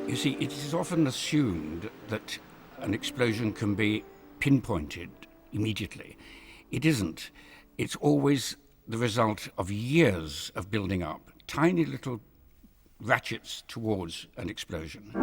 You see, it is often assumed that an explosion can be pinpointed immediately. It isn't. It's always the result of years of building up, tiny little ratchets towards an explosion.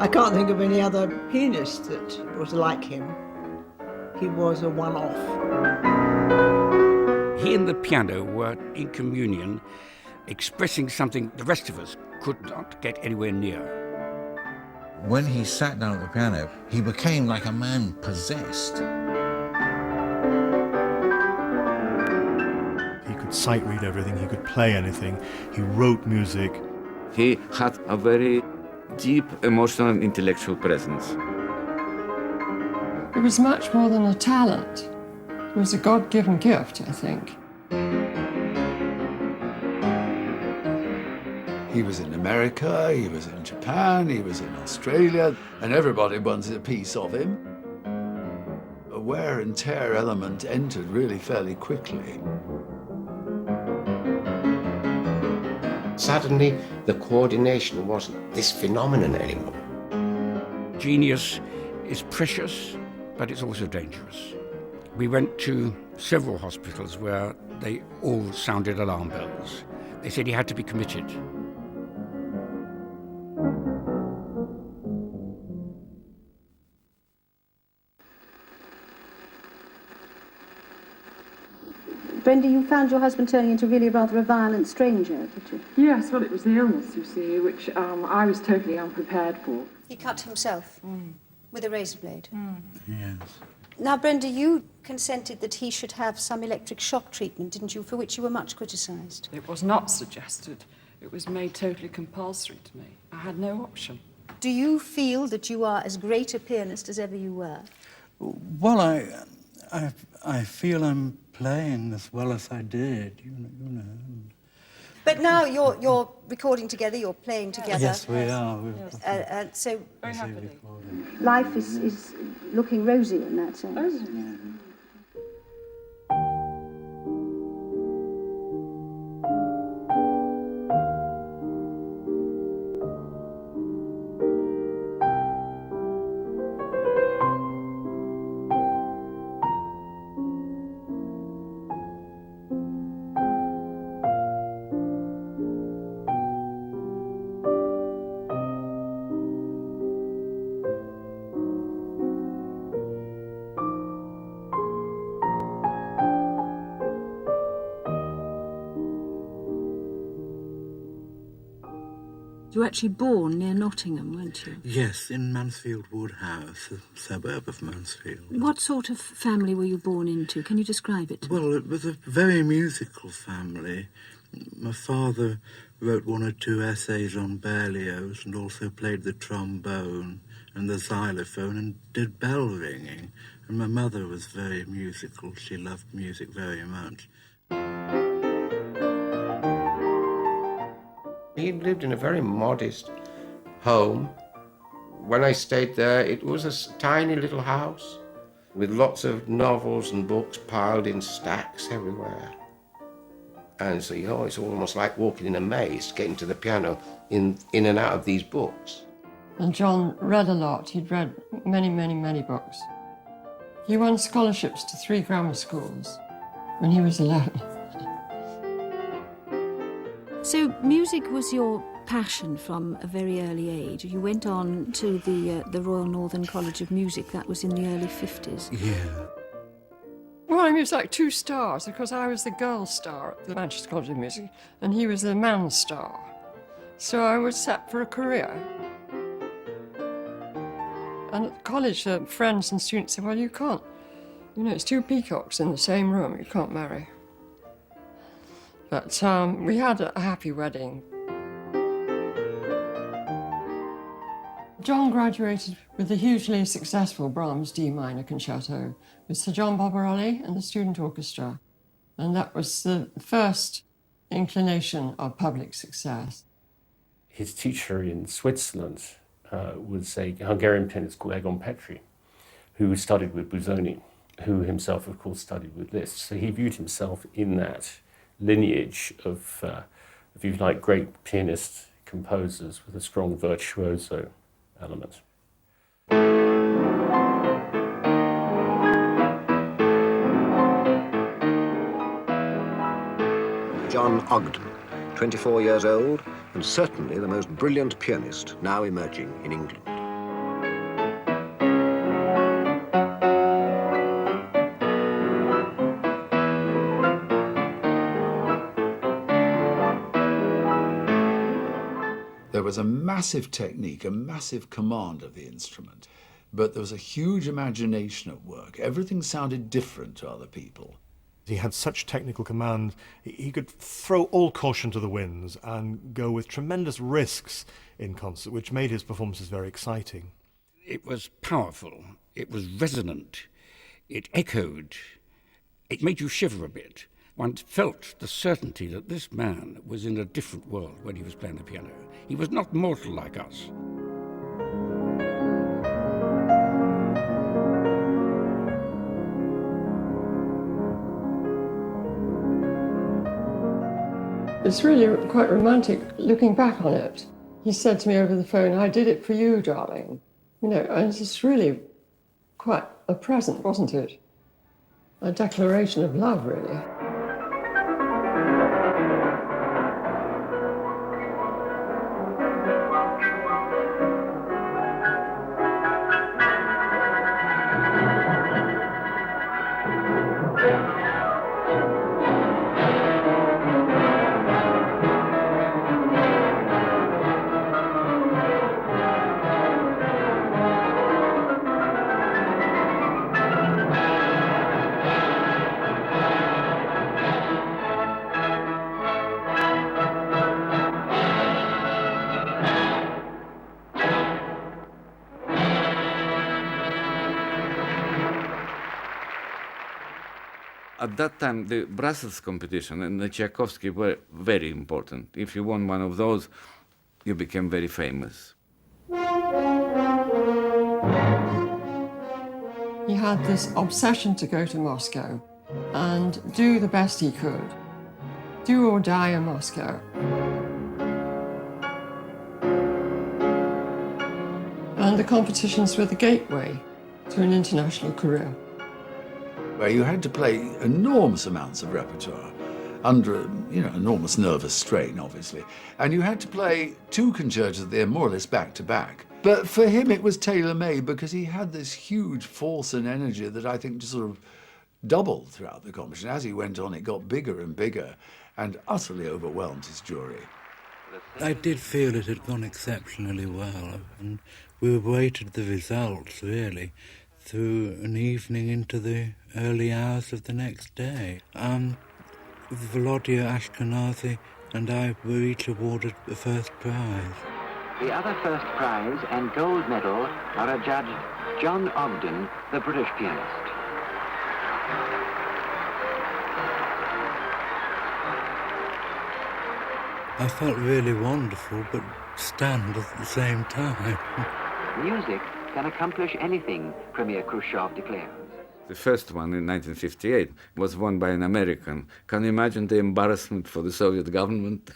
I can't think of any other pianist that was like him. He was a one-off. He and the piano were in communion, expressing something the rest of us could not get anywhere near. When he sat down at the piano, he became like a man possessed. He could sight read everything, he could play anything, he wrote music. He had a very deep emotional and intellectual presence. It was much more than a talent. It was a God-given gift, I think. He was in America, he was in Japan, he was in Australia, and everybody wanted a piece of him. A wear and tear element entered really fairly quickly. Suddenly, the coordination wasn't this phenomenon anymore. Genius is precious, but it's also dangerous. We went to several hospitals where they all sounded alarm bells. They said he had to be committed. Brenda, you found your husband turning into really rather a violent stranger, did you? Yes, well, it was the illness, you see, which I was totally unprepared for. He cut himself with a razor blade. Yes. Now, Brenda, you consented that he should have some electric shock treatment, didn't you, for which you were much criticised? It was not suggested. It was made totally compulsory to me. I had no option. Do you feel that you are as great a pianist as ever you were? Well, I feel I'm playing as well as I did, you know. But now you're recording together, you're playing together. Yes, we are. So very happily. Life is looking rosy in that sense. Oh, yes. You were actually born near Nottingham, weren't you? Yes, in Mansfield Woodhouse, a suburb of Mansfield. What sort of family were you born into? Can you describe it? Well, it was a very musical family. My father wrote one or two essays on Berlioz and also played the trombone and the xylophone and did bell ringing. And my mother was very musical. She loved music very much. He lived in a very modest home. When I stayed there, it was a tiny little house with lots of novels and books piled in stacks everywhere. And so, it's almost like walking in a maze, getting to the piano in and out of these books. And John read a lot. He'd read many, many, many books. He won scholarships to 3 grammar schools when he was 11. So music was your passion from a very early age. You went on to the Royal Northern College of Music. That was in the early 50s. Yeah. Well, it was like 2 stars, because I was the girl star at the Manchester College of Music, and he was the man star. So I was set for a career. And at college, friends and students said, well, you can't. It's 2 peacocks in the same room. You can't marry. But we had a happy wedding. John graduated with the hugely successful Brahms D minor concerto with Sir John Barbarelli and the Student Orchestra. And that was the first inclination of public success. His teacher in Switzerland was a Hungarian pianist called Egon Petri, who studied with Busoni, who himself, of course, studied with Liszt. So he viewed himself in that lineage of, if you like, great pianist composers with a strong virtuoso element. John Ogdon, 24 years old, and certainly the most brilliant pianist now emerging in England. There was a massive technique, a massive command of the instrument, but there was a huge imagination at work. Everything sounded different to other people. He had such technical command, he could throw all caution to the winds and go with tremendous risks in concert, which made his performances very exciting. It was powerful, it was resonant, it echoed, it made you shiver a bit. One felt the certainty that this man was in a different world when he was playing the piano. He was not mortal like us. It's really quite romantic looking back on it. He said to me over the phone, "I did it for you, darling." You know, and it's really quite a present, wasn't it? A declaration of love, really. At that time, the Brussels competition and the Tchaikovsky were very important. If you won one of those, you became very famous. He had this obsession to go to Moscow and do the best he could. Do or die in Moscow. And the competitions were the gateway to an international career. Where you had to play enormous amounts of repertoire under, enormous nervous strain, obviously. And you had to play two concertos there more or less back to back. But for him, it was tailor-made because he had this huge force and energy that I think just sort of doubled throughout the competition. As he went on, it got bigger and bigger and utterly overwhelmed his jury. I did feel it had gone exceptionally well, and we awaited the results, really, through an evening into the early hours of the next day. Volodya Ashkenazi and I were each awarded the first prize. The other first prize and gold medal are adjudged John Ogdon, the British pianist. I felt really wonderful, but stunned at the same time. Music can accomplish anything, Premier Khrushchev declares. The first one in 1958 was won by an American. Can you imagine the embarrassment for the Soviet government?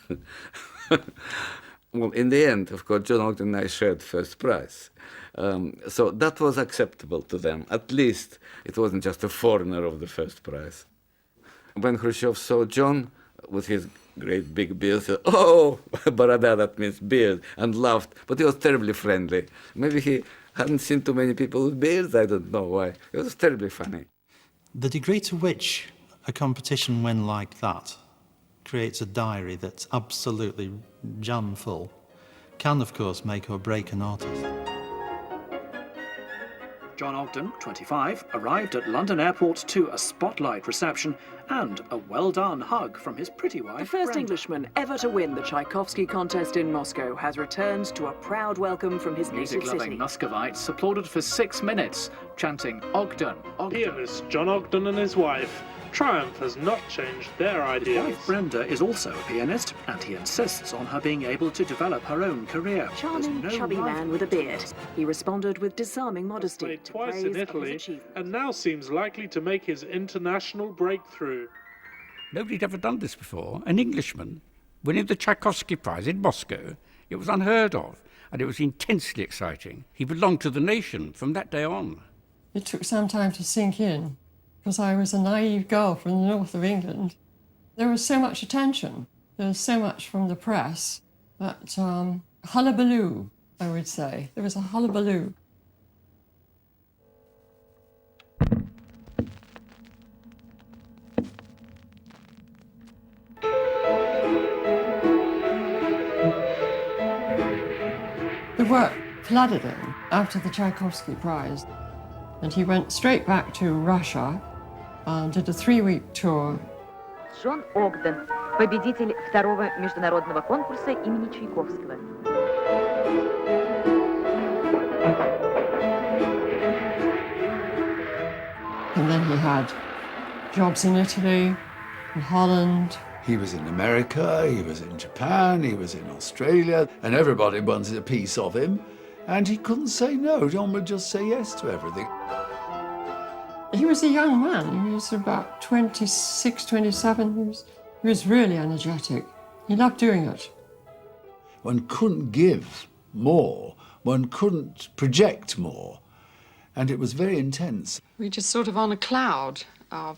Well, in the end, of course, John Ogden and I shared first prize. So that was acceptable to them. At least it wasn't just a foreigner of the first prize. When Khrushchev saw John with his great big beard, he said, "Oh, Boroda, that means beard," and laughed. But he was terribly friendly. Maybe he hadn't seen too many people with beards, I don't know why. It was terribly funny. The degree to which a competition when like that creates a diary that's absolutely jam full can, of course, make or break an artist. John Ogdon, 25, arrived at London Airport to a spotlight reception and a well-done hug from his pretty wife, The first Brenda. Englishman ever to win the Tchaikovsky contest in Moscow has returned to a proud welcome from his native city. Music-loving Muscovites applauded for 6 minutes, chanting Ogdon, Ogdon. Pianist John Ogdon and his wife triumph has not changed their ideas. Wife Brenda is also a pianist, and he insists on her being able to develop her own career. Charming, chubby man with a beard. He responded with disarming modesty. Played twice in Italy, and now seems likely to make his international breakthrough. Nobody'd ever done this before. An Englishman winning the Tchaikovsky Prize in Moscow. It was unheard of, and it was intensely exciting. He belonged to the nation from that day on. It took some time to sink in, because I was a naive girl from the north of England. There was so much attention. There was so much from the press that hullabaloo, I would say. There was a hullabaloo. The work flooded him after the Tchaikovsky Prize, and he went straight back to Russia and did a 3-week tour. Джон Огден, победитель второго международного конкурса имени Чайковского. And then he had jobs in Italy, in Holland. He was in America, he was in Japan, he was in Australia, and everybody wanted a piece of him, and he couldn't say no. John would just say yes to everything. He was a young man. He was about 26, 27. He was really energetic. He loved doing it. One couldn't give more, one couldn't project more, and it was very intense. We just sort of on a cloud of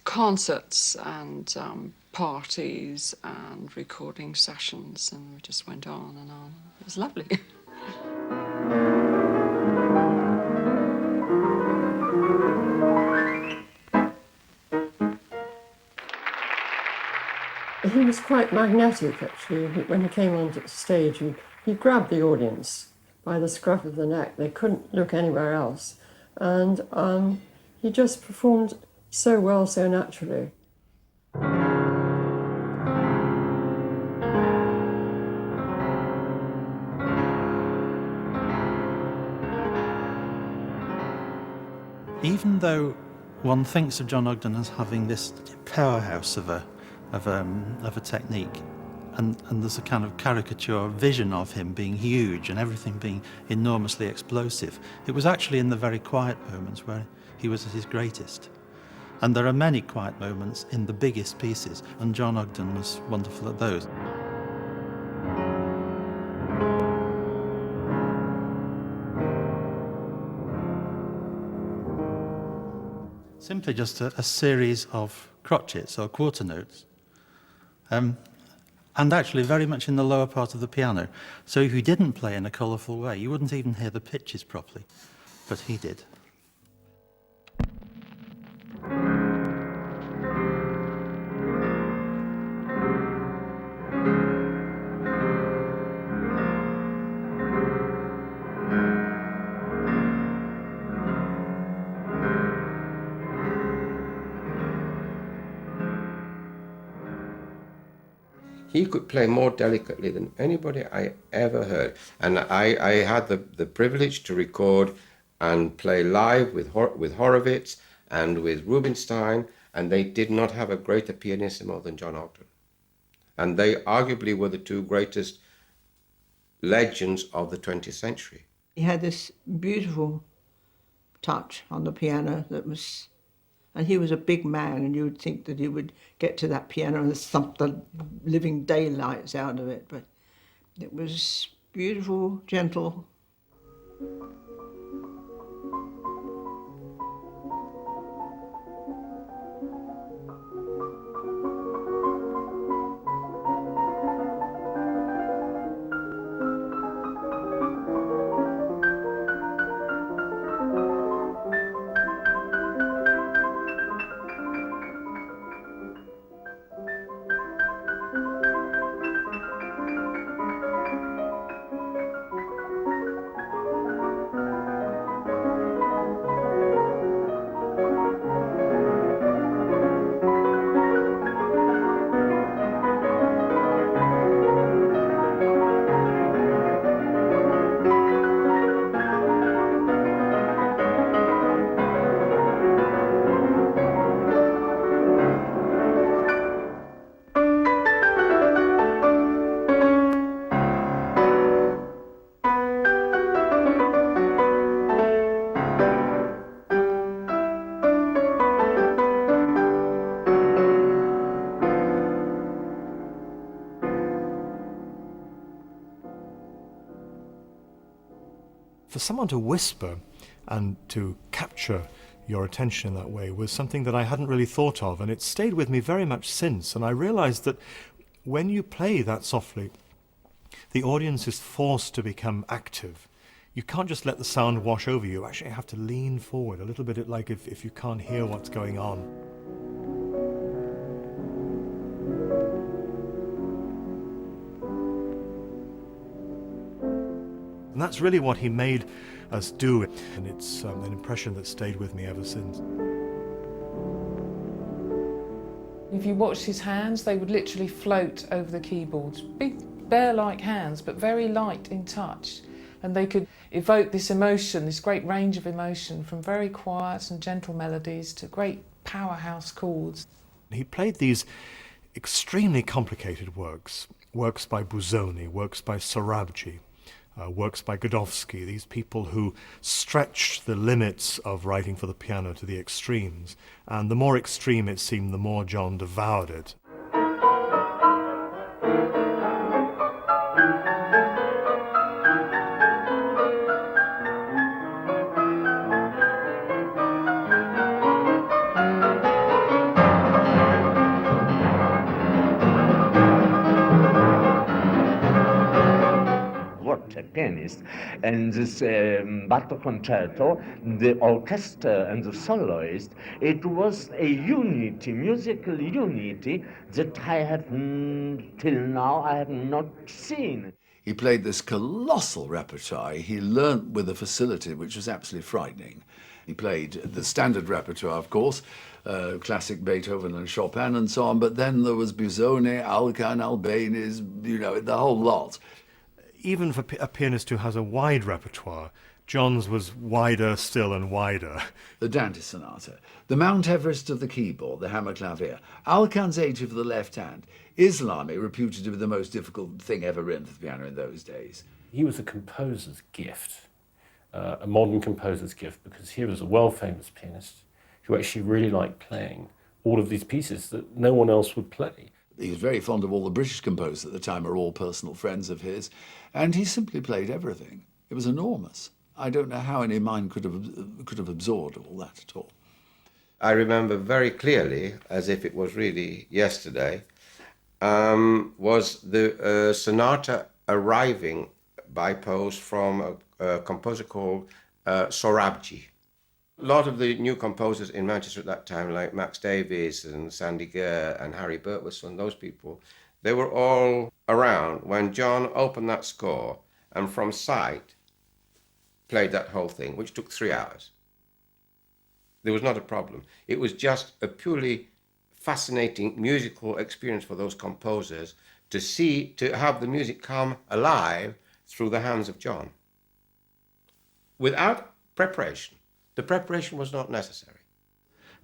concerts and parties and recording sessions, and we just went on and on. It was lovely. He was quite magnetic, actually. When he came onto the stage, he grabbed the audience by the scruff of the neck. They couldn't look anywhere else. And he just performed so well, so naturally. Even though one thinks of John Ogdon as having this powerhouse of a technique, and there's a kind of caricature vision of him being huge and everything being enormously explosive, it was actually in the very quiet moments where he was at his greatest. And there are many quiet moments in the biggest pieces, and John Ogdon was wonderful at those. Simply just a series of crotchets or quarter notes, and actually very much in the lower part of the piano. So if you didn't play in a colourful way, you wouldn't even hear the pitches properly, but he did. He could play more delicately than anybody I ever heard. And I had the privilege to record and play live with Horowitz and with Rubinstein, and they did not have a greater pianissimo than John Ogdon. And they arguably were the two greatest legends of the 20th century. He had this beautiful touch on the piano that was... And he was a big man, and you would think that he would get to that piano and thump the living daylights out of it. But it was beautiful, gentle. For someone to whisper and to capture your attention in that way was something that I hadn't really thought of, and it's stayed with me very much since. And I realized that when you play that softly, the audience is forced to become active. You can't just let the sound wash over you. You actually have to lean forward a little bit, like if you can't hear what's going on. And that's really what he made us do, and it's an impression that stayed with me ever since. If you watched his hands, they would literally float over the keyboards. Big bear-like hands, but very light in touch. And they could evoke this emotion, this great range of emotion, from very quiet and gentle melodies to great powerhouse chords. He played these extremely complicated works by Busoni, works by Sorabji, works by Godowsky, these people who stretched the limits of writing for the piano to the extremes. And the more extreme it seemed, the more John devoured it. Pianist, and this Bartok concerto, the orchestra and the soloist, it was a unity, musical unity that I have till now I have not seen. He played this colossal repertoire. He learnt with a facility which was absolutely frightening. He played the standard repertoire, of course, classic Beethoven and Chopin and so on, but then there was Busoni, Alcan, Albéniz, you know, the whole lot. Even for a pianist who has a wide repertoire, John's was wider still and wider. The Dante Sonata, the Mount Everest of the keyboard, the hammer clavier, Alcan's Etude for the left hand, Islami, reputed to be the most difficult thing ever written for the piano in those days. He was a composer's gift, a modern composer's gift, because he was a world-famous pianist who actually really liked playing all of these pieces that no one else would play. He was very fond of all the British composers at the time, are all personal friends of his, and he simply played everything. It was enormous. I don't know how any mind could have absorbed all that at all. I remember very clearly, as if it was really yesterday, was the sonata arriving by post from a composer called Sorabji. A lot of the new composers in Manchester at that time, like Max Davies and Sandy Goehr and Harry Birtwistle and those people, they were all around when John opened that score and from sight played that whole thing, which took 3 hours. There was not a problem. It was just a purely fascinating musical experience for those composers to have the music come alive through the hands of John. Without preparation. The preparation was not necessary.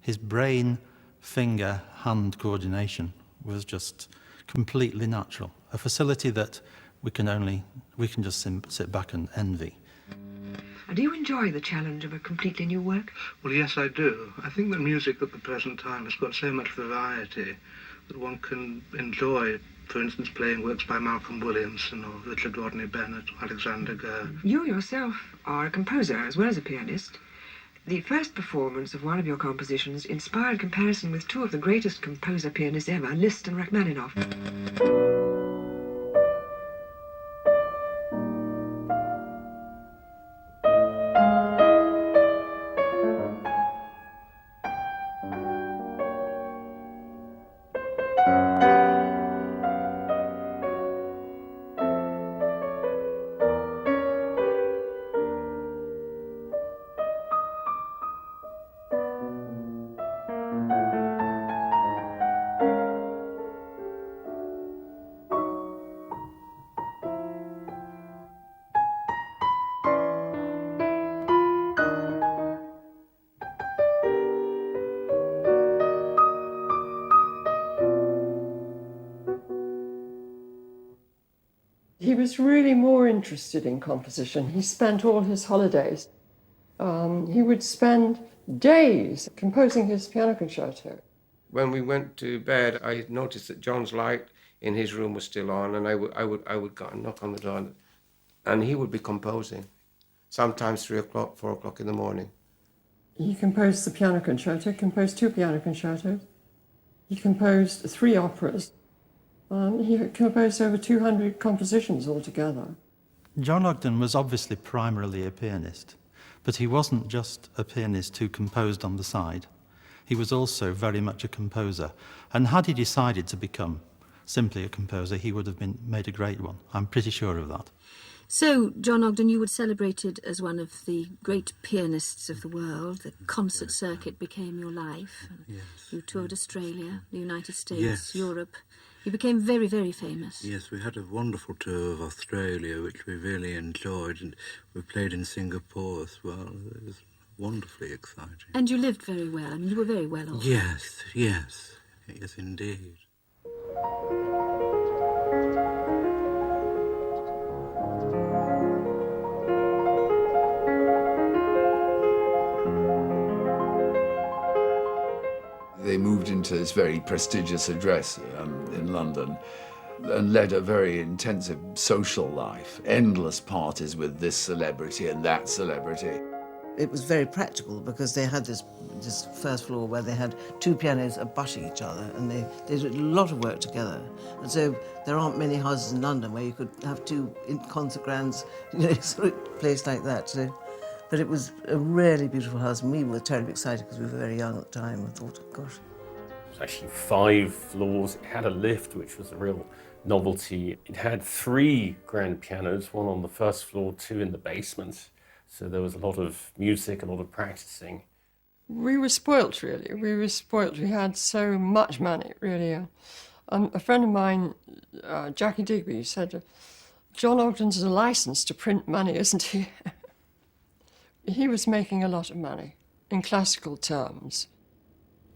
His brain, finger, hand coordination was just completely natural. A facility that we can just sit back and envy. Do you enjoy the challenge of a completely new work? Well, yes, I do. I think that music at the present time has got so much variety that one can enjoy, for instance, playing works by Malcolm Williamson or Richard Rodney Bennett or Alexander Goehr. You yourself are a composer as well as a pianist. The first performance of one of your compositions inspired comparison with two of the greatest composer-pianists ever, Liszt and Rachmaninoff. He was really more interested in composition. He spent all his holidays. He would spend days composing his piano concerto. When we went to bed, I noticed that John's light in his room was still on, and I would go and knock on the door, and he would be composing. sometimes 3 o'clock, 4 o'clock in the morning. He composed the piano concerto, composed 2 piano concertos. He composed 3 operas. He composed over 200 compositions altogether. John Ogdon was obviously primarily a pianist, but he wasn't just a pianist who composed on the side. He was also very much a composer, and had he decided to become simply a composer, he would have made a great one. I'm pretty sure of that. So, John Ogdon, you were celebrated as one of the great pianists of the world. The concert circuit became your life. Yes. You toured Australia, the United States, Yes. Europe. You became very, very famous. Yes, we had a wonderful tour of Australia, which we really enjoyed, and we played in Singapore as well. It was wonderfully exciting. And you lived very well. I mean, you were very well off. Yes, yes, yes, indeed. They moved into this very prestigious address in London and led a very intensive social life, endless parties with this celebrity and that celebrity. It was very practical because they had this first floor where they had 2 pianos abutting each other, and they did a lot of work together. And so there aren't many houses in London where you could have 2 concert grands, sort of place like that. So, but it was a really beautiful house, and we were terribly excited because we were very young at the time. I thought, gosh. It was actually 5 floors. It had a lift, which was a real novelty. It had 3 grand pianos, 1 on the first floor, 2 in the basement. So there was a lot of music, a lot of practicing. We were spoilt, really. We were spoilt. We had so much money, really. A friend of mine, Jackie Digby, said, John Ogden's a license to print money, isn't he? He was making a lot of money, in classical terms.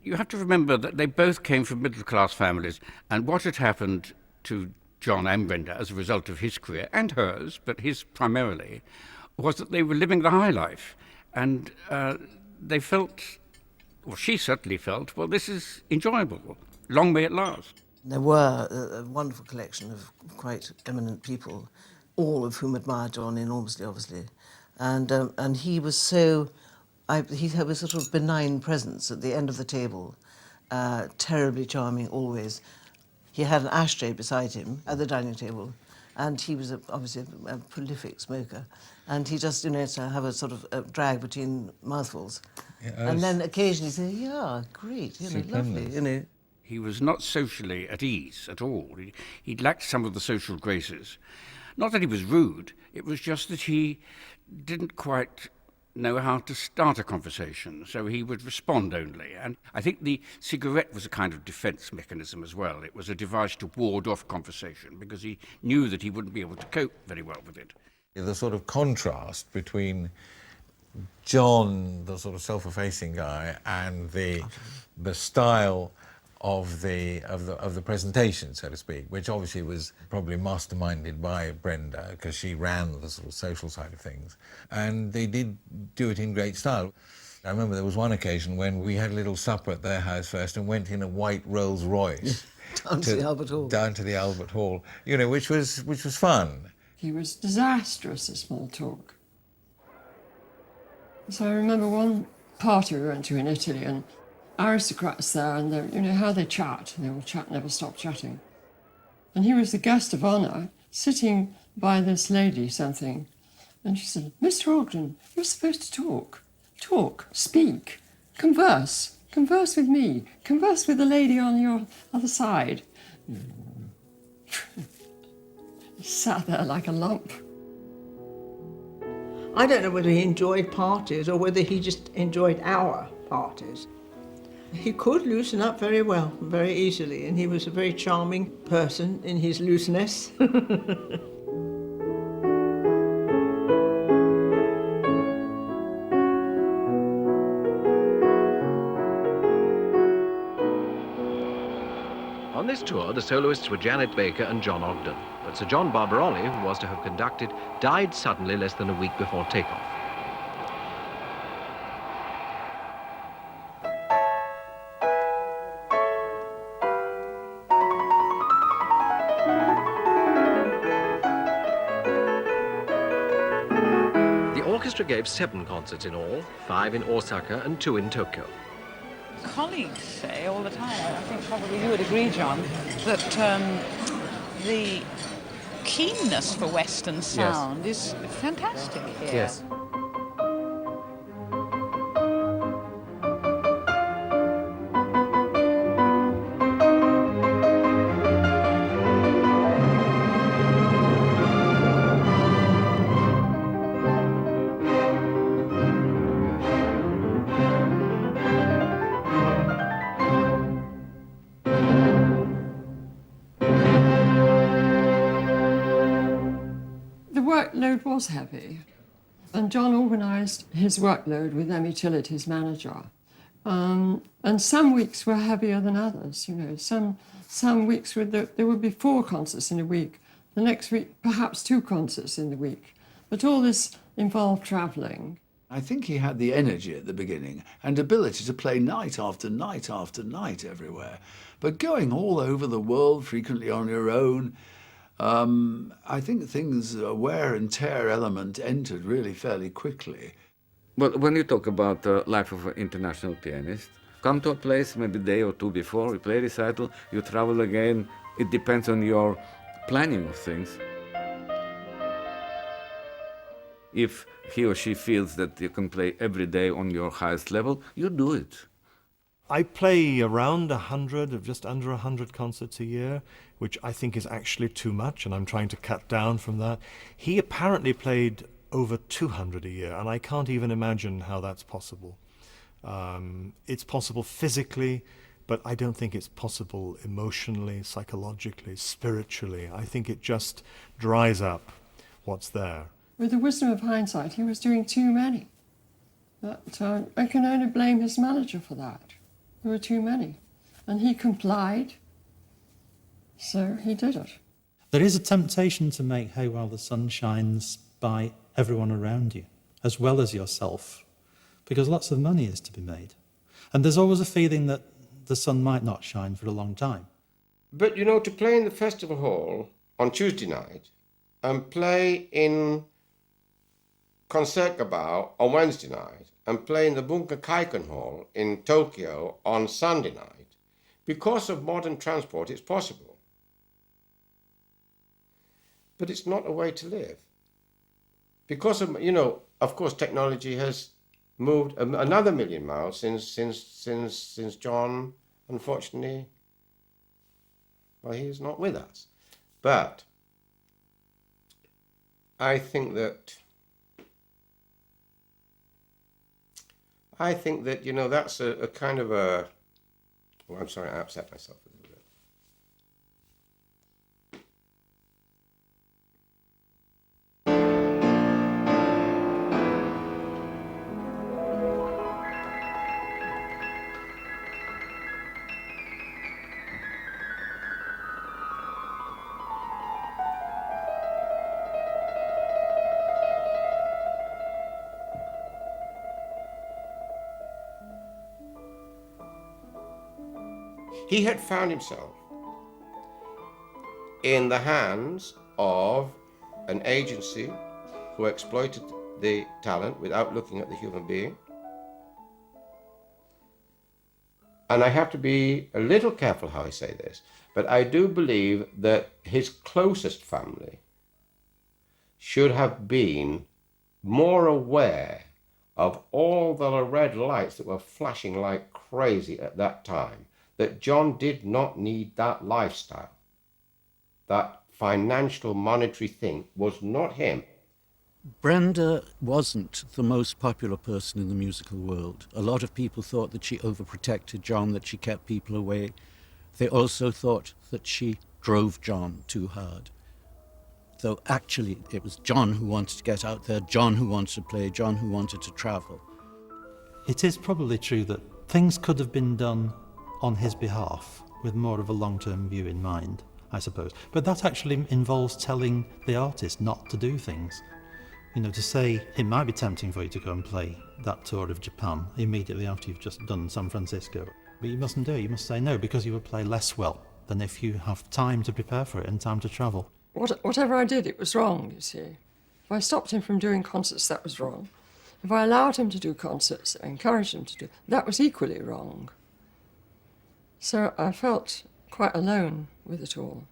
You have to remember that they both came from middle-class families, and what had happened to John and Brenda as a result of his career, and hers, but his primarily, was that they were living the high life. And they felt, or she certainly felt, well, this is enjoyable. Long may it last. There were a wonderful collection of quite eminent people, all of whom admired John enormously, obviously. And he was so... he had a sort of benign presence at the end of the table, terribly charming always. He had an ashtray beside him at the dining table, and he was obviously a prolific smoker. And he just, to have a sort of a drag between mouthfuls. Yeah, and then occasionally say, yeah, great, lovely, He was not socially at ease at all. He lacked some of the social graces. Not that he was rude, it was just that he didn't quite know how to start a conversation, so he would respond only. And I think the cigarette was a kind of defence mechanism as well. It was a device to ward off conversation because he knew that he wouldn't be able to cope very well with it. The sort of contrast between John, the sort of self-effacing guy, and the style of the presentation, so to speak, which obviously was probably masterminded by Brenda because she ran the sort of social side of things, and they did do it in great style. I remember there was one occasion when we had a little supper at their house first and went in a white Rolls Royce down to the Albert Hall. Down to the Albert Hall, which was fun. He was disastrous at small talk. So I remember one party we went to in Italy, and aristocrats there, and how they chat. They all chat, never stop chatting. And he was the guest of honour, sitting by this lady, something. And she said, Mr. Ogdon, you're supposed to talk. Talk, speak, converse. Converse with me. Converse with the lady on your other side. He sat there like a lump. I don't know whether he enjoyed parties or whether he just enjoyed our parties. He could loosen up very well, very easily, and he was a very charming person in his looseness. On this tour, the soloists were Janet Baker and John Ogdon, but Sir John Barbarolli, who was to have conducted, died suddenly less than a week before takeoff. gave 7 concerts in all, 5 in Osaka and 2 in Tokyo. Colleagues say all the time, I think probably you would agree, John, that the keenness for Western sound is fantastic here. Yes. Workload was heavy, and John organised his workload with Emmy Tillett, his manager. And some weeks were heavier than others. You know, some weeks there would be 4 concerts in a week. The next week, perhaps 2 concerts in the week. But all this involved travelling. I think he had the energy at the beginning and ability to play night after night after night everywhere. But going all over the world, frequently on your own, I think a wear and tear element entered really fairly quickly. But when you talk about the life of an international pianist, come to a place maybe a day or 2 before, you play recital, you travel again. It depends on your planning of things. If he or she feels that you can play every day on your highest level, you do it. I play around 100, just under 100 concerts a year, which I think is actually too much, and I'm trying to cut down from that. He apparently played over 200 a year, and I can't even imagine how that's possible. It's possible physically, but I don't think it's possible emotionally, psychologically, spiritually. I think it just dries up what's there. With the wisdom of hindsight, he was doing too many. I can only blame his manager for that. There were too many. And he complied, so he did it. There is a temptation to make hay while the sun shines by everyone around you, as well as yourself, because lots of money is to be made. And there's always a feeling that the sun might not shine for a long time. But, you know, to play in the festival hall on Tuesday night and play in Concertgebouw on Wednesday night and play in the Bunker-Kaiken Hall in Tokyo on Sunday night, because of modern transport, it's possible. But it's not a way to live. Because of, you know, of course, technology has moved another 1,000,000 miles since John, unfortunately, well, he's not with us. But I think that, you know, that's a kind of a, well, I'm sorry, I upset myself a little bit. He had found himself in the hands of an agency who exploited the talent without looking at the human being. And I have to be a little careful how I say this, but I do believe that his closest family should have been more aware of all the red lights that were flashing like crazy at that time, that John did not need that lifestyle. That financial, monetary thing was not him. Brenda wasn't the most popular person in the musical world. A lot of people thought that she overprotected John, that she kept people away. They also thought that she drove John too hard. Though actually it was John who wanted to get out there, John who wanted to play, John who wanted to travel. It is probably true that things could have been done on his behalf with more of a long-term view in mind, I suppose. But that actually involves telling the artist not to do things. You know, to say it might be tempting for you to go and play that tour of Japan immediately after you've just done San Francisco, but you mustn't do it. You must say no, because you will play less well than if you have time to prepare for it and time to travel. Whatever I did, it was wrong, you see. If I stopped him from doing concerts, that was wrong. if I allowed him to do concerts, encouraged him to do, that was equally wrong. So I felt quite alone with it all.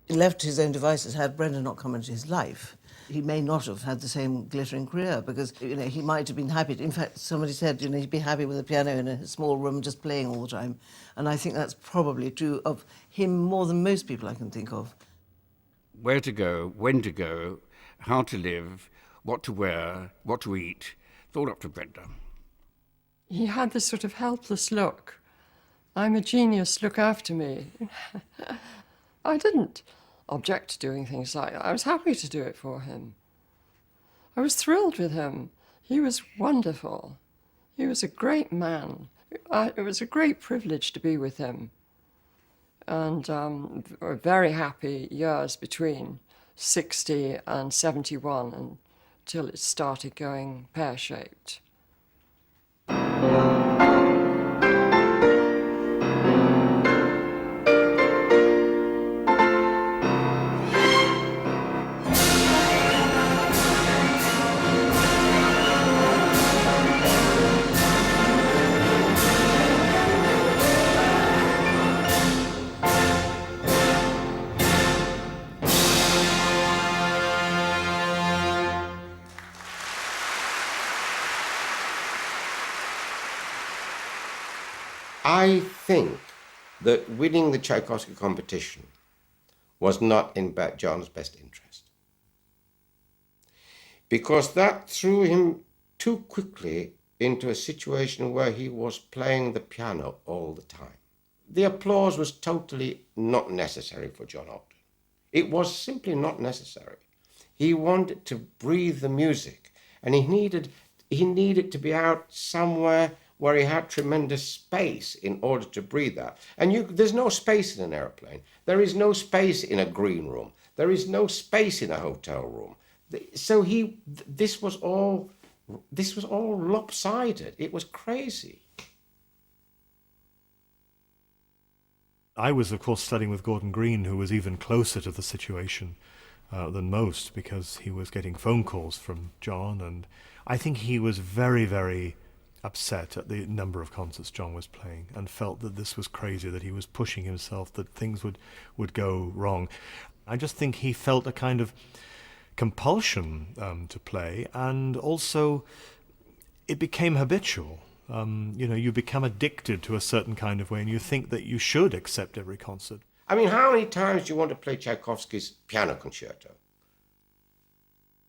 Left to his own devices, had Brenda not come into his life, he may not have had the same glittering career, because, you know, he might have been happy. In fact, somebody said, you know, he'd be happy with a piano in a small room just playing all the time. And I think that's probably true of him more than most people I can think of. Where to go, when to go, how to live, what to wear, what to eat, it's all up to Brenda. He had this sort of helpless look. I'm a genius, look after me. I didn't object to doing things like that. I was happy to do it for him. I was thrilled with him. He was wonderful. He was a great man. It was a great privilege to be with him. And very happy years between 60 and 71 until it started going pear-shaped. I think that winning the Tchaikovsky competition was not in John's best interest, because that threw him too quickly into a situation where he was playing the piano all the time. The applause was totally not necessary for John Ogdon. It was simply not necessary. He wanted to breathe the music, and he needed to be out somewhere where he had tremendous space in order to breathe that. And there's no space in an airplane. There is no space in a green room. There is no space in a hotel room. So this was all lopsided. It was crazy. I was, of course, studying with Gordon Green, who was even closer to the situation than most, because he was getting phone calls from John, and I think he was very, very upset at the number of concerts John was playing, and felt that this was crazy, that he was pushing himself, that things would go wrong. I just think he felt a kind of compulsion to play, and also it became habitual. You become addicted to a certain kind of way, and you think that you should accept every concert. I mean, how many times do you want to play Tchaikovsky's piano concerto?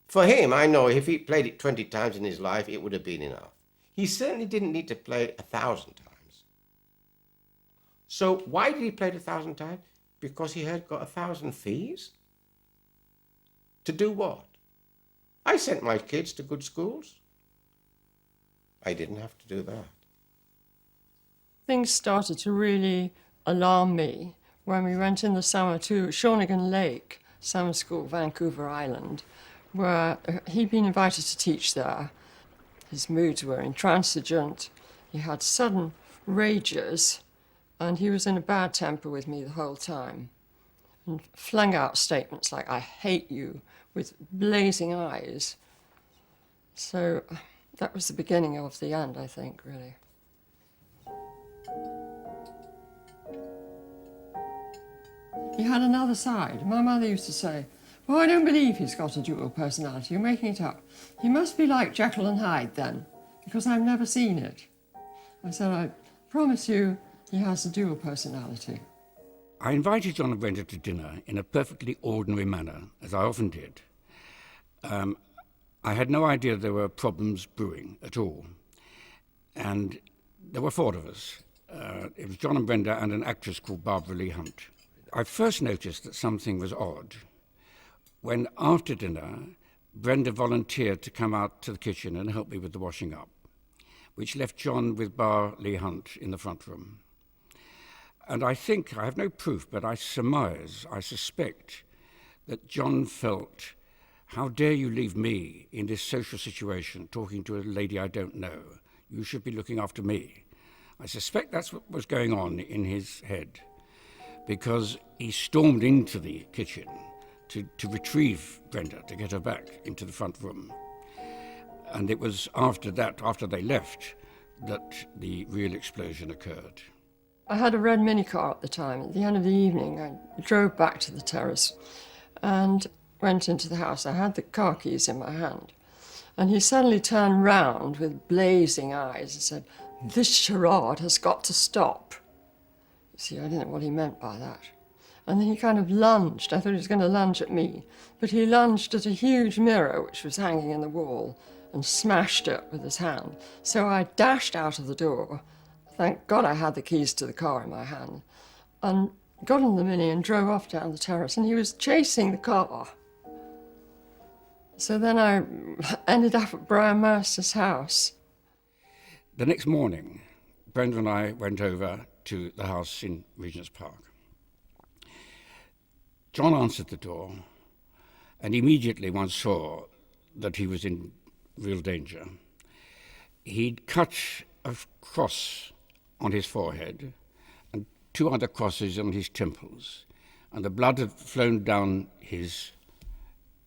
For him, I know if he played it 20 times in his life, it would have been enough. He certainly didn't need to play it 1,000 times. So why did he play it 1,000 times? Because he had got 1,000 fees? To do what? I sent my kids to good schools. I didn't have to do that. Things started to really alarm me when we went in the summer to Shawnigan Lake Summer School, Vancouver Island, where he'd been invited to teach there. His moods were intransigent, he had sudden rages, and he was in a bad temper with me the whole time, and flung out statements like, "I hate you," with blazing eyes. So that was the beginning of the end, I think, really. He had another side. My mother used to say, "Well, I don't believe he's got a dual personality. You're making it up. He must be like Jekyll and Hyde then, because I've never seen it." I said, "I promise you he has a dual personality." I invited John and Brenda to dinner in a perfectly ordinary manner, as I often did. I had no idea there were problems brewing at all. And there were 4 of us. It was John and Brenda and an actress called Barbara Lee Hunt. I first noticed that something was odd when, after dinner, Brenda volunteered to come out to the kitchen and help me with the washing up, which left John with Bar Lee Hunt in the front room. And I think, I have no proof, but I suspect that John felt, "How dare you leave me in this social situation, talking to a lady I don't know? You should be looking after me." I suspect that's what was going on in his head, because he stormed into the kitchen to retrieve Brenda, to get her back into the front room. And it was after that, after they left, that the real explosion occurred. I had a red minicar at the time. At the end of the evening, I drove back to the terrace and went into the house. I had the car keys in my hand. And he suddenly turned round with blazing eyes and said, "This charade has got to stop." You see, I didn't know what he meant by that. And then he kind of lunged. I thought he was going to lunge at me. But he lunged at a huge mirror which was hanging in the wall and smashed it with his hand. So I dashed out of the door. Thank God I had the keys to the car in my hand. And got in the Mini and drove off down the terrace. And he was chasing the car. So then I ended up at Brian Mercer's house. The next morning, Brenda and I went over to the house in Regent's Park. John answered the door, and immediately one saw that he was in real danger. He'd cut a cross on his forehead and 2 other crosses on his temples, and the blood had flown down his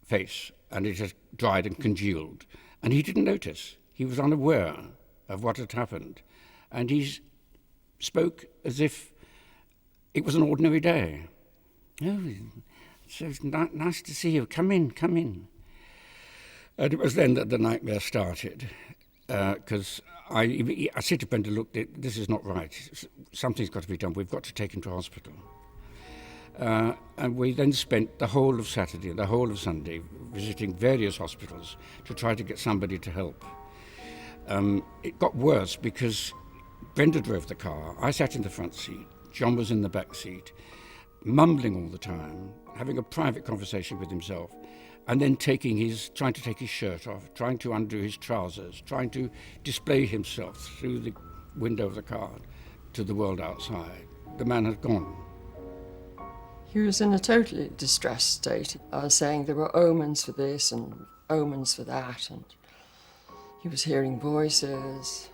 face, and it had dried and congealed, and he didn't notice. He was unaware of what had happened, and he spoke as if it was an ordinary day. "Oh, so it's nice to see you. Come in, come in." And it was then that the nightmare started, because I said to Brenda, "Look, this is not right. Something's got to be done. We've got to take him to hospital." And we then spent the whole of Saturday, the whole of Sunday, visiting various hospitals to try to get somebody to help. It got worse because Brenda drove the car, I sat in the front seat, John was in the back seat, mumbling all the time, having a private conversation with himself, and then trying to take his shirt off, trying to undo his trousers, trying to display himself through the window of the car to the world outside. The man had gone. He was in a totally distressed state. I was saying there were omens for this and omens for that, and he was hearing voices.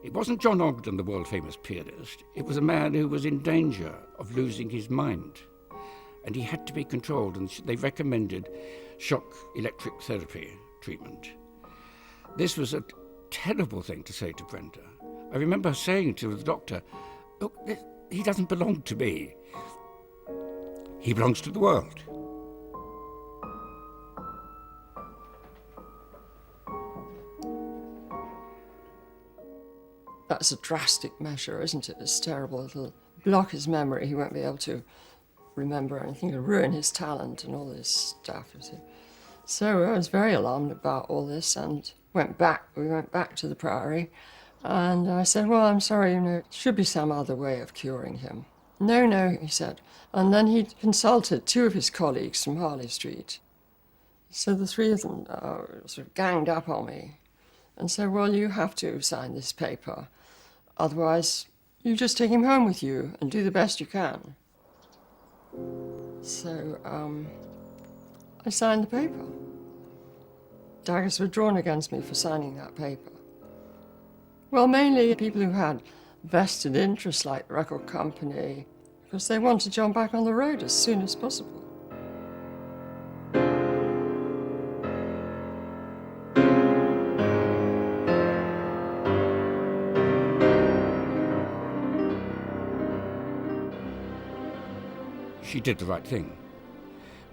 It wasn't John Ogdon, the world-famous pianist. It was a man who was in danger of losing his mind, and he had to be controlled, and they recommended shock electric therapy treatment. This was a terrible thing to say to Brenda. I remember saying to the doctor, "Look, he doesn't belong to me. He belongs to the world." That's a drastic measure, isn't it? It's terrible. It'll block his memory. He won't be able to remember anything. It'll ruin his talent and all this stuff. You see. So I was very alarmed about all this and we went back to the Priory, and I said, "Well, I'm sorry, there should be some other way of curing him." No, he said. And then he consulted 2 of his colleagues from Harley Street. So the 3 of them sort of ganged up on me and said, "Well, you have to sign this paper. Otherwise, you just take him home with you and do the best you can." So I signed the paper. Daggers were drawn against me for signing that paper. Well, mainly people who had vested interests like the record company, because they wanted John back on the road as soon as possible. She did the right thing,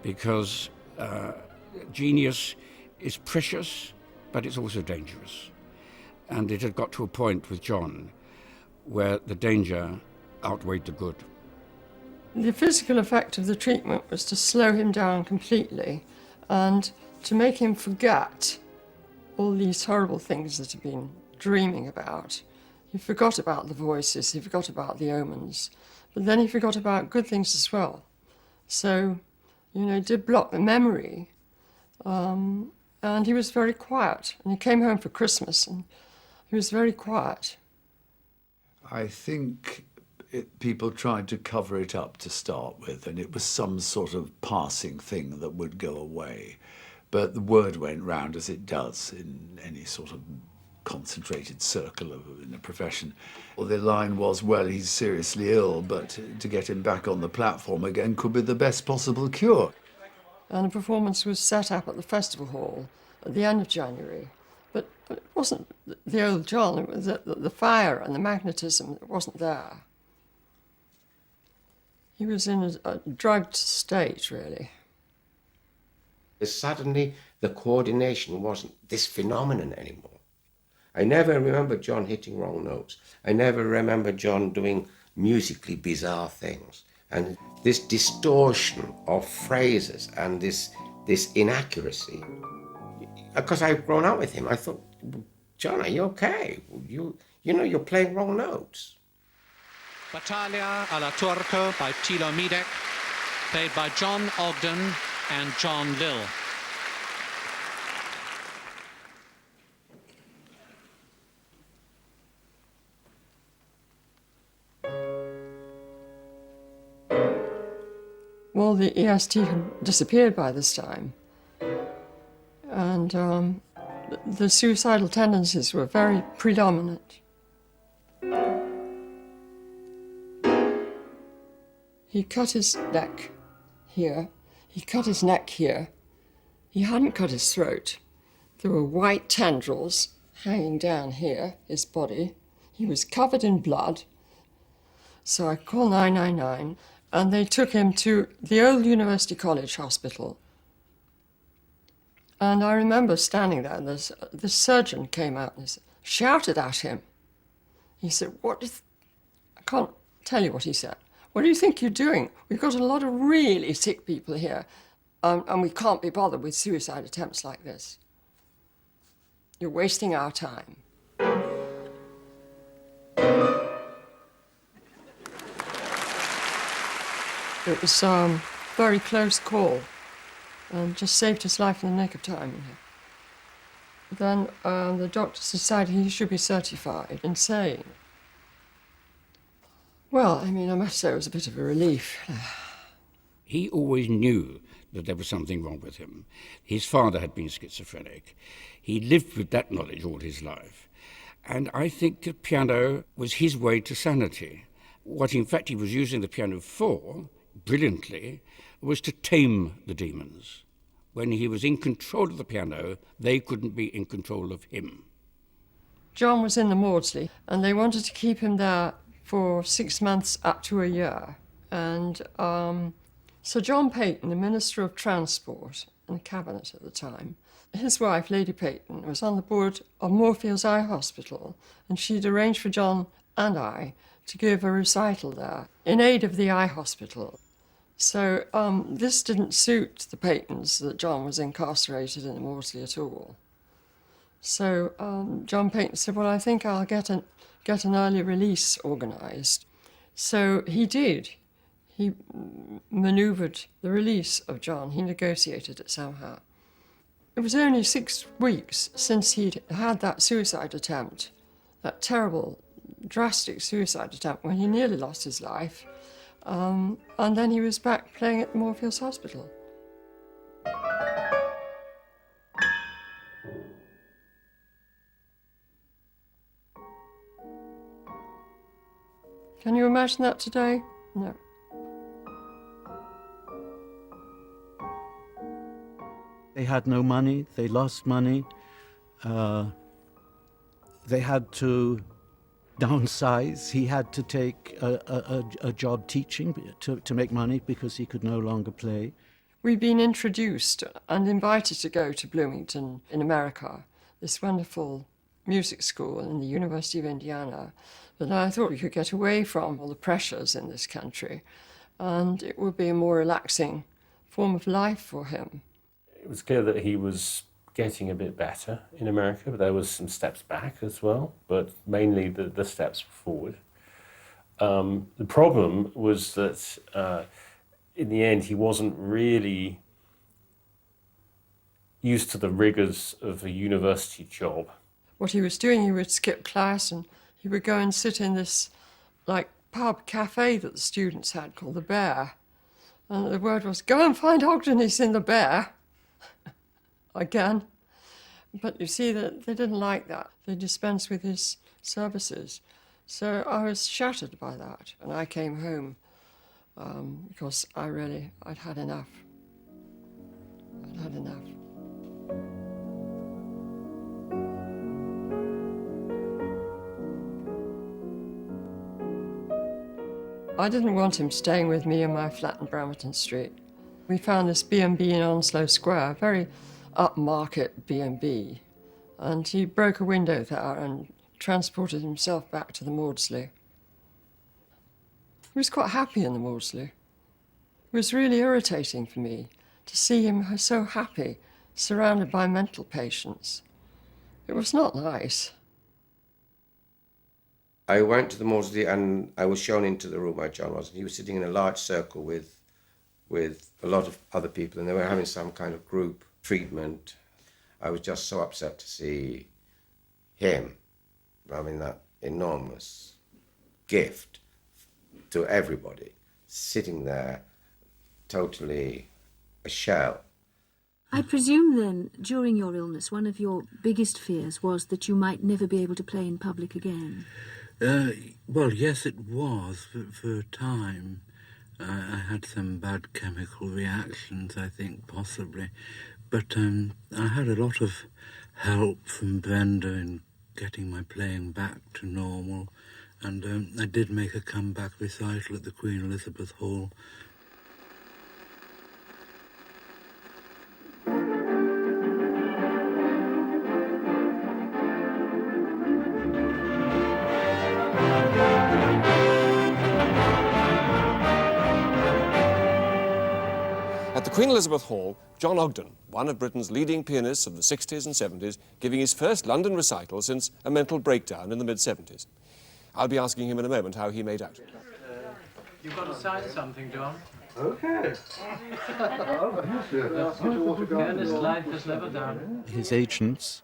because genius is precious, but it's also dangerous. And it had got to a point with John where the danger outweighed the good. The physical effect of the treatment was to slow him down completely and to make him forget all these horrible things that he'd been dreaming about. He forgot about the voices, he forgot about the omens, but then he forgot about good things as well. So, it did block the memory, and he was very quiet. And he came home for Christmas, and he was very quiet. I think people tried to cover it up to start with, and it was some sort of passing thing that would go away. But the word went round, as it does in any sort of concentrated circle in a profession. Well, the line was, "Well, he's seriously ill, but to get him back on the platform again could be the best possible cure." And a performance was set up at the Festival Hall at the end of January. wasn't the old John, it was the fire and the magnetism that wasn't there. He was in a drugged state, really. Suddenly, the coordination wasn't this phenomenon anymore. I never remember John hitting wrong notes. I never remember John doing musically bizarre things. And this distortion of phrases and this inaccuracy, because I've grown up with him, I thought, John, are you okay? You know, you're playing wrong notes. Battaglia alla Turco by Thilo Miedek, played by John Ogdon and John Lill. Well, the EST had disappeared by this time, and the suicidal tendencies were very predominant. He cut his neck here, he cut his neck here. He hadn't cut his throat. There were white tendrils hanging down here, his body. He was covered in blood. So I called 999, and they took him to the old University College Hospital. And I remember standing there, and the surgeon came out and shouted at him. He said, I can't tell you what he said. What do you think you're doing? We've got a lot of really sick people here, and we can't be bothered with suicide attempts like this. You're wasting our time. It was a very close call, and just saved his life in the nick of time. Then the doctors decided he should be certified insane. Well, I mean, I must say it was a bit of a relief. He always knew that there was something wrong with him. His father had been schizophrenic. He lived with that knowledge all his life. And I think the piano was his way to sanity. What, in fact, he was using the piano for, brilliantly, was to tame the demons. When he was in control of the piano, they couldn't be in control of him. John was in the Maudsley, and they wanted to keep him there for 6 months up to a year. And Sir John Peyton, the Minister of Transport in the Cabinet at the time, his wife, Lady Peyton, was on the board of Moorfields Eye Hospital, and she'd arranged for John and I to give a recital there in aid of the eye hospital. So this didn't suit the Peytons that John was incarcerated in the Maudsley at all. So John Peyton said, well, I think I'll get an early release organised. So he did. He manoeuvred the release of John. He negotiated it somehow. It was only 6 weeks since he'd had that suicide attempt, that terrible, drastic suicide attempt when he nearly lost his life. And then he was back playing at the Moorfields Hospital. Can you imagine that today? No. They had no money, they lost money, they had to downsize. He had to take a job teaching to make money because he could no longer play. We'd been introduced and invited to go to Bloomington in America, this wonderful music school in the University of Indiana. But I thought we could get away from all the pressures in this country, and it would be a more relaxing form of life for him. It was clear that he was getting a bit better in America, but there was some steps back as well, but mainly the steps forward. The problem was that in the end he wasn't really used to the rigours of a university job. What he was doing, he would skip class and he would go and sit in this pub cafe that the students had called the Bear. And the word was, go and find Ogden, he's in the Bear. Again. But you see, that they didn't like that. They dispensed with his services. So I was shattered by that. And I came home because I'd had enough. I'd had enough. I didn't want him staying with me in my flat in Bramerton Street. We found this B&B in Onslow Square, very upmarket B&B, and he broke a window there and transported himself back to the Maudsley. He was quite happy in the Maudsley. It was really irritating for me to see him so happy, surrounded by mental patients. It was not nice. I went to the Maudsley and I was shown into the room where John was, and he was sitting in a large circle with a lot of other people, and they were having some kind of group treatment. I was just so upset to see him, that enormous gift to everybody, sitting there totally a shell. I presume then, during your illness, one of your biggest fears was that you might never be able to play in public again. Well, yes, it was for a time. I had some bad chemical reactions, I think, possibly. But I had a lot of help from Brenda in getting my playing back to normal. And I did make a comeback recital at the Queen Elizabeth Hall. At the Queen Elizabeth Hall, John Ogdon, one of Britain's leading pianists of the 60s and 70s, giving his first London recital since a mental breakdown in the mid-70s. I'll be asking him in a moment how he made out. You've got to sign something, John. Okay. Pianist life is never done. His agents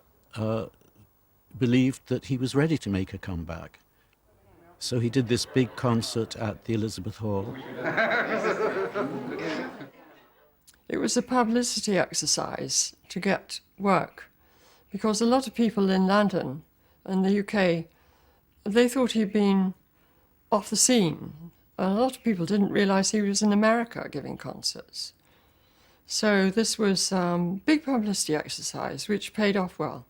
believed that he was ready to make a comeback. So he did this big concert at the Elizabeth Hall. It was a publicity exercise to get work, because a lot of people in London and the UK, they thought he'd been off the scene. A lot of people didn't realise he was in America giving concerts. So this was a big publicity exercise, which paid off well.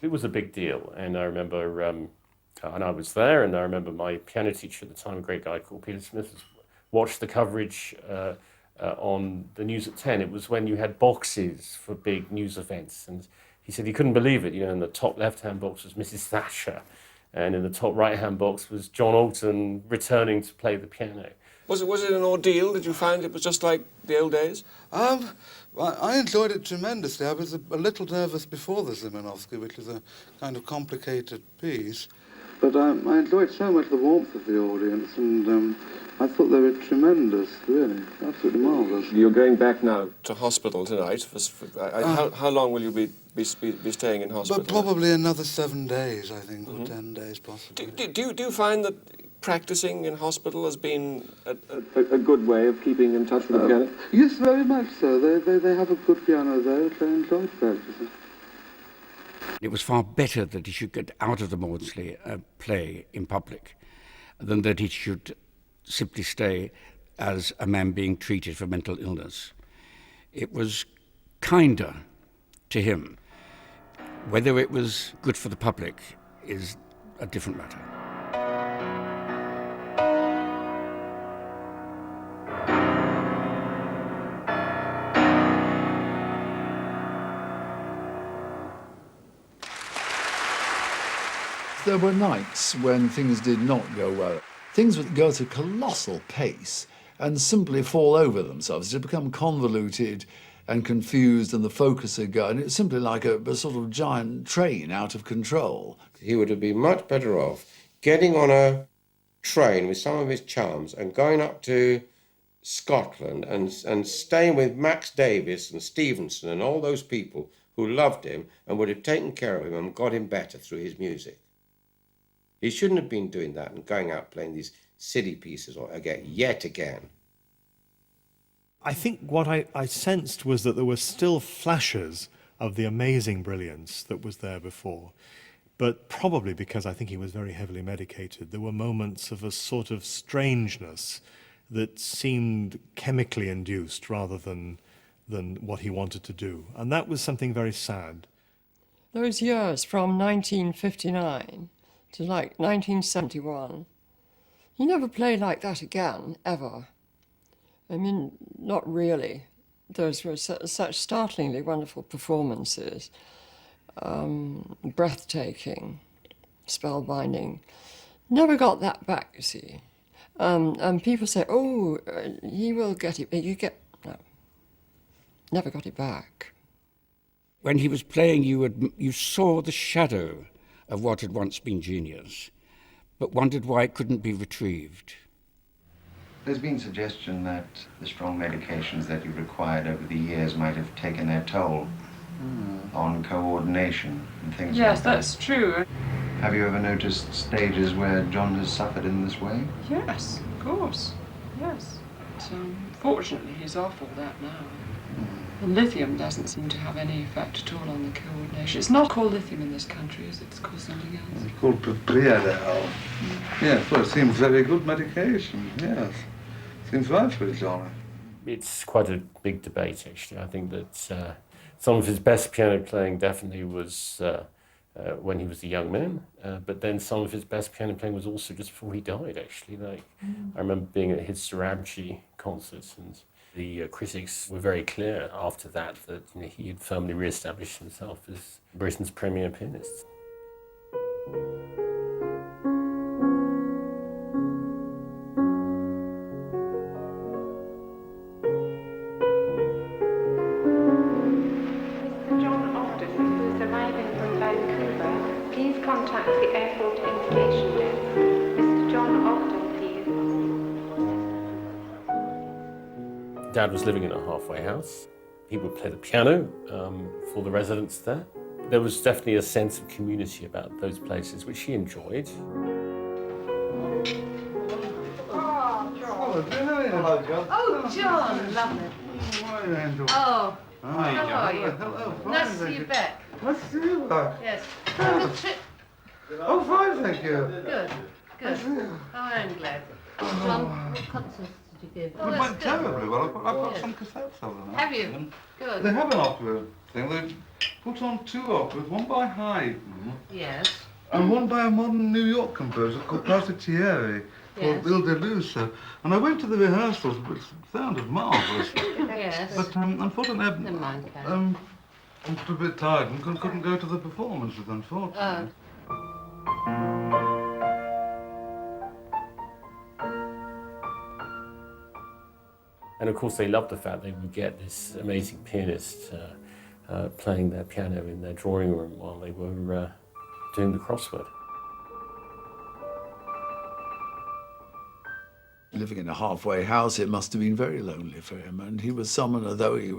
It was a big deal, and I remember, and I was there, and I remember my piano teacher at the time, a great guy called Peter Smith, watched the coverage on the News at 10. It was when you had boxes for big news events, and he said he couldn't believe it. In the top left-hand box was Mrs. Thatcher, and in the top right-hand box was John Ogdon returning to play the piano. Was it an ordeal? Did you find it was just like the old days? I enjoyed it tremendously. I was a little nervous before the Szymanowski, which is a kind of complicated piece. But I enjoyed so much the warmth of the audience, and I thought they were tremendous, really, absolutely marvellous. You're going back now to hospital tonight. How long will you be staying in hospital? But probably another 7 days, I think, or 10 days possibly. Do you find that practicing in hospital has been a good way of keeping in touch with the piano? Yes, very much so. They have a good piano there, which I enjoyed practicing. It was far better that he should get out of the Maudsley play in public than that he should simply stay as a man being treated for mental illness. It was kinder to him. Whether it was good for the public is a different matter. There were nights when things did not go well. Things would go at a colossal pace and simply fall over themselves. They'd become convoluted and confused, and the focus would go, and it's simply like a sort of giant train out of control. He would have been much better off getting on a train with some of his chums and going up to Scotland and staying with Max Davies and Stevenson and all those people who loved him and would have taken care of him and got him better through his music. He shouldn't have been doing that and going out playing these silly pieces yet again. I think what I sensed was that there were still flashes of the amazing brilliance that was there before. But probably because I think he was very heavily medicated, there were moments of a sort of strangeness that seemed chemically induced rather than what he wanted to do. And that was something very sad. Those years from 1959 to like 1971, He never played like that again, ever. I mean, not really. Those were such startlingly wonderful performances, breathtaking, spellbinding. Never got that back, you see. And people say, oh, he will get it. No, never got it back. When he was playing, you saw the shadow of what had once been genius, but wondered why it couldn't be retrieved. There's been suggestion that the strong medications that you required over the years might have taken their toll on coordination and things like that. Yes, that's true. Have you ever noticed stages where John has suffered in this way? Yes, of course. Yes. But, fortunately, he's off all that now. The lithium doesn't seem to have any effect at all on the coordination. It's not called lithium in this country, is it? It's called something else. It's called Priadel. Yes, well, it seems very good medication, yes. Seems right for it, John. It's quite a big debate, actually. I think that some of his best piano playing definitely was when he was a young man, but then some of his best piano playing was also just before he died, actually. I remember being at his Sarabji concerts, and the critics were very clear after that he had firmly re-established himself as Britain's premier pianist. Mr. John Ogdon, who is arriving from Vancouver, please contact the airport information desk. Mr. John Ogdon, please. Dad was living in a halfway house. He would play the piano for the residents there. There was definitely a sense of community about those places, which he enjoyed. Hello, John. Oh, John, lovely. Oh, how are you? Hello, fine, Nice to see thank you you. back. Nice to see you back. Yes. Good trip. Oh, fine, thank you. Good, good. Oh, I'm glad. John, what concerts did you give? It went terribly well. I've got some cassettes of them. Have you? actually. Good. They have an opera thing. They put on two operas, one by Haydn Yes. and one by a modern New York composer called Pasticcieri, called Yes. Il Deluso. And I went to the rehearsals, which sounded marvellous. Yes. But unfortunately, Never mind, Karen. I was a bit tired and couldn't go to the performances, unfortunately. And of course, they loved the fact they would get this amazing pianist playing their piano in their drawing room while they were doing the crossword. Living in a halfway house, it must have been very lonely for him. And he was someone, although he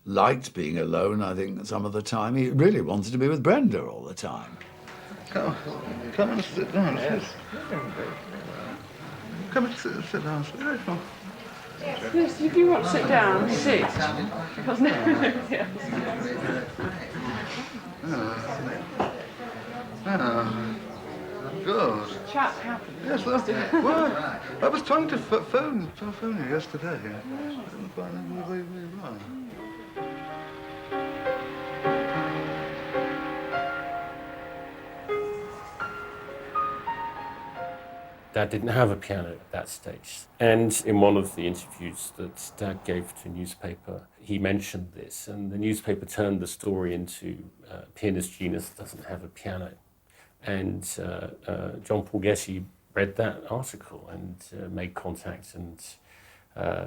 liked being alone, I think, some of the time, he really wanted to be with Brenda all the time. Come and sit down. Yes. Come and sit down. Yes, if you want to sit down, sit. Because nobody else. Good. Chat happened. Yes, well, I was trying to phone you yesterday. I didn't find the way we run. Dad didn't have a piano at that stage. And in one of the interviews that Dad gave to a newspaper, he mentioned this, and the newspaper turned the story into pianist genius doesn't have a piano. And John Paul Getty read that article and made contact and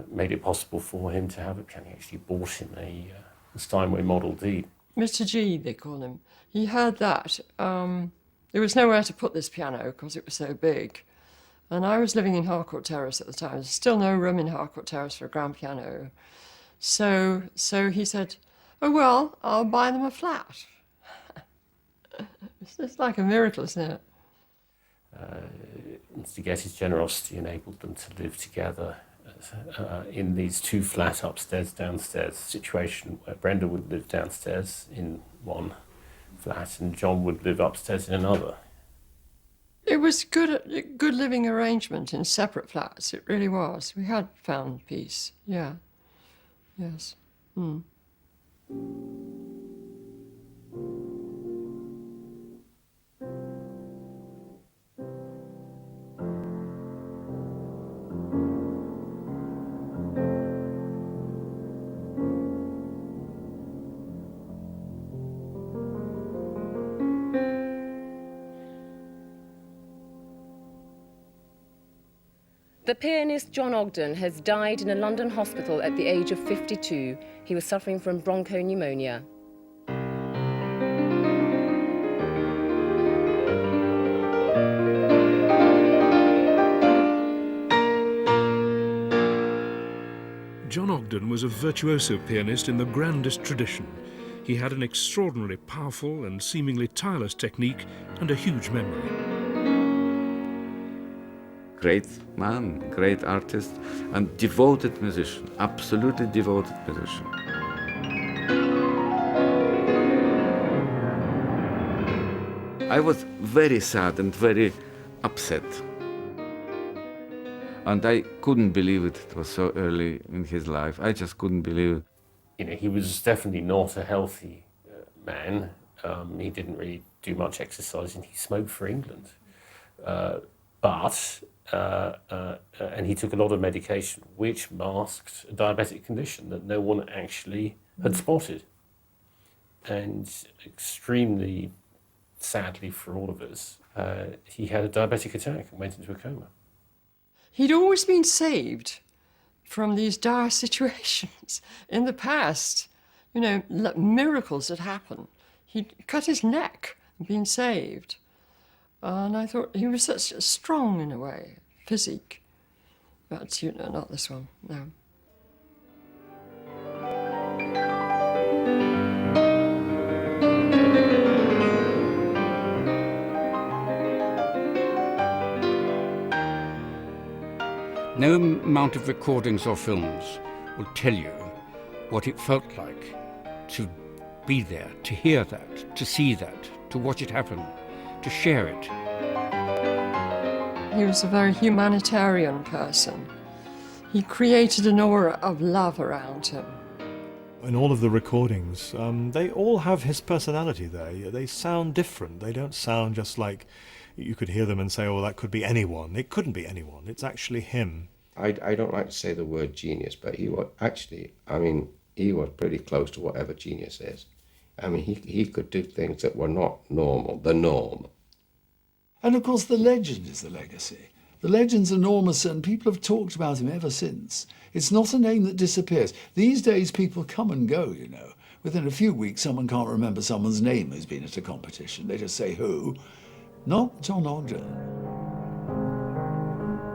made it possible for him to have a piano. He actually bought him a Steinway Model D. Mr. G, they call him. He had that. There was nowhere to put this piano because it was so big. And I was living in Harcourt Terrace at the time. There's still no room in Harcourt Terrace for a grand piano. So he said, oh, well, I'll buy them a flat. It's just like a miracle, isn't it? Mr. Getty's generosity enabled them to live together in these two flat upstairs, downstairs situation where Brenda would live downstairs in one flat and John would live upstairs in another. It was good living arrangement in separate flats. It really was. We had found peace. Yeah. Yes. Mm. The pianist John Ogdon has died in a London hospital at the age of 52. He was suffering from bronchopneumonia. John Ogdon was a virtuoso pianist in the grandest tradition. He had an extraordinarily powerful and seemingly tireless technique and a huge memory. Great man, great artist, and devoted musician, absolutely devoted musician. I was very sad and very upset. And I couldn't believe it was so early in his life. I just couldn't believe it. You know, he was definitely not a healthy man. He didn't really do much exercising. He smoked for England. And he took a lot of medication, which masked a diabetic condition that no one actually had spotted. And extremely sadly for all of us, he had a diabetic attack and went into a coma. He'd always been saved from these dire situations in the past. You know, miracles had happened. He'd cut his neck and been saved. And I thought he was such a strong, in a way, physique. But, you know, not this one, no. No amount of recordings or films will tell you what it felt like to be there, to hear that, to see that, to watch it happen, to share it. He was a very humanitarian person. He created an aura of love around him. In all of the recordings, they all have his personality there. They sound different. They don't sound just like you could hear them and say, oh, that could be anyone. It couldn't be anyone. It's actually him. I don't like to say the word genius, but he was actually, he was pretty close to whatever genius is. He could do things that were not normal, the norm. And of course the legend is the legacy. The legend's enormous and people have talked about him ever since. It's not a name that disappears. These days people come and go, you know. Within a few weeks someone can't remember someone's name who's been at a competition. They just say who. Not John Ogdon.